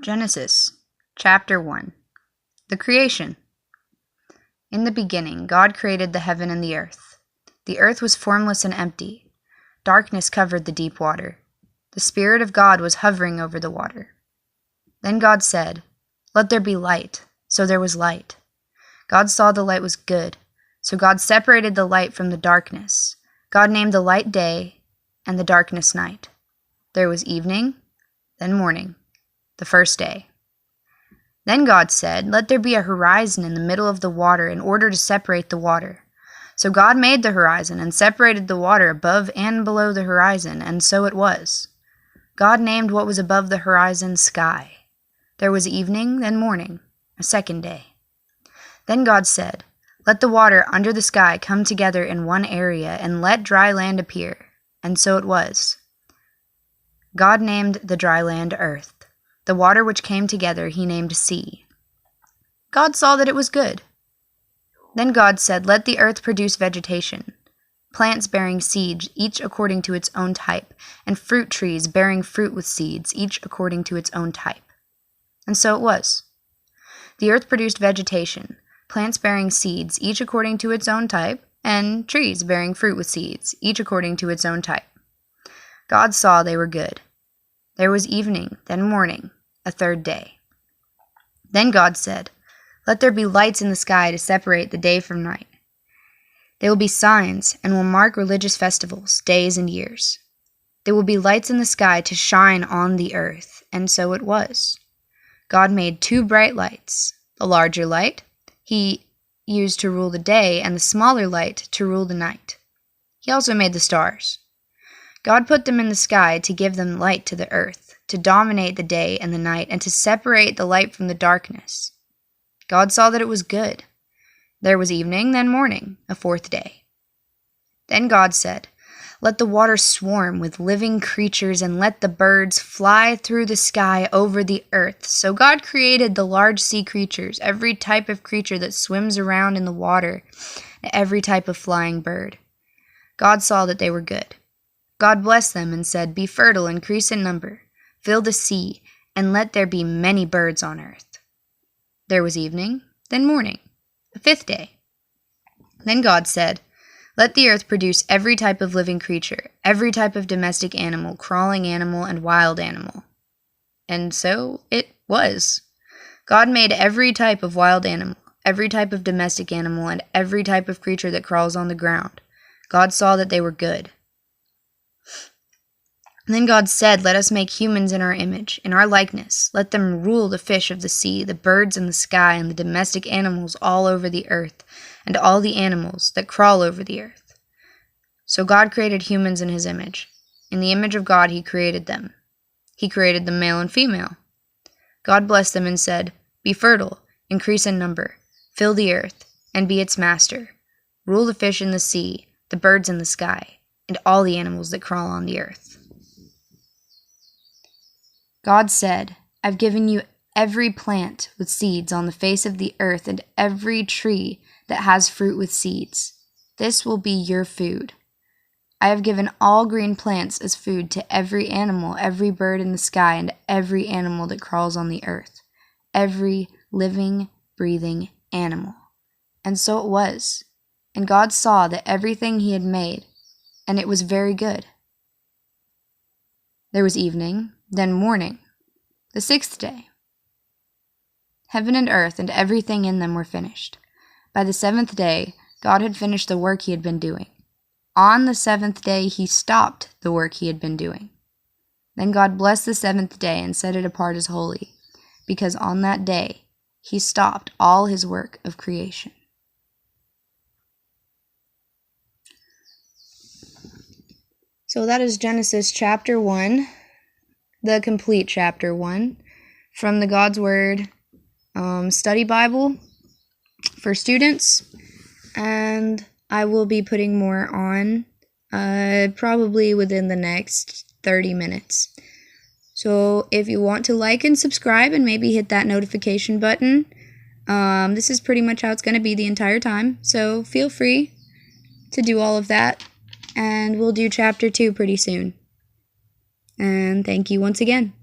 Genesis, chapter 1. The creation. In the beginning, God created the heaven and the earth. The earth was formless and empty. Darkness covered the deep water. The Spirit of God was hovering over the water. Then God said, "Let there be light." So there was light. God saw the light was good. So God separated the light from the darkness. God named the light day and the darkness night. There was evening, then morning, the first day. Then God said, "Let there be a horizon in the middle of the water in order to separate the water." So God made the horizon and separated the water above and below the horizon, and so it was. God named what was above the horizon sky. There was evening, then morning, a second day. Then God said, "Let the water under the sky come together in one area, and let dry land appear." And so it was. God named the dry land earth. The water which came together he named sea. God saw that it was good. Then God said, "Let the earth produce vegetation, plants bearing seeds, each according to its own type, and fruit trees bearing fruit with seeds, each according to its own type." And so it was. The earth produced vegetation, plants bearing seeds, each according to its own type, and trees bearing fruit with seeds, each according to its own type. God saw they were good. There was evening, then morning, a third day. Then God said, "Let there be lights in the sky to separate the day from night. They will be signs and will mark religious festivals, days and years. There will be lights in the sky to shine on the earth." And so it was. God made two bright lights. The larger light he used to rule the day, and the smaller light to rule the night. He also made the stars. God put them in the sky to give them light to the earth, to dominate the day and the night, and to separate the light from the darkness. God saw that it was good. There was evening, then morning, a fourth day. Then God said, "Let the water swarm with living creatures, and let the birds fly through the sky over the earth." So God created the large sea creatures, every type of creature that swims around in the water, and every type of flying bird. God saw that they were good. God blessed them and said, "Be fertile, increase in number, fill the sea, and let there be many birds on earth." There was evening, then morning, the fifth day. Then God said, "Let the earth produce every type of living creature, every type of domestic animal, crawling animal, and wild animal." And so it was. God made every type of wild animal, every type of domestic animal, and every type of creature that crawls on the ground. God saw that they were good. And then God said, "Let us make humans in our image, in our likeness. Let them rule the fish of the sea, the birds in the sky, and the domestic animals all over the earth, and all the animals that crawl over the earth." So God created humans in his image. In the image of God he created them. He created them male and female. God blessed them and said, "Be fertile, increase in number, fill the earth, and be its master. Rule the fish in the sea, the birds in the sky, and all the animals that crawl on the earth." God said, "I've given you every plant with seeds on the face of the earth, and every tree that has fruit with seeds. This will be your food. I have given all green plants as food to every animal, every bird in the sky, and every animal that crawls on the earth, every living, breathing animal." And so it was. And God saw that everything he had made, and it was very good. There was evening, then morning, the sixth day. Heaven and earth and everything in them were finished. By the seventh day, God had finished the work he had been doing. On the seventh day, he stopped the work he had been doing. Then God blessed the seventh day and set it apart as holy, because on that day, he stopped all his work of creation. So that is Genesis chapter 1, the complete chapter 1, from the God's Word study Bible for students. And I will be putting more on probably within the next 30 minutes. So if you want to like and subscribe and maybe hit that notification button, this is pretty much how it's going to be the entire time. So feel free to do all of that. And we'll do chapter 2 pretty soon. And thank you once again.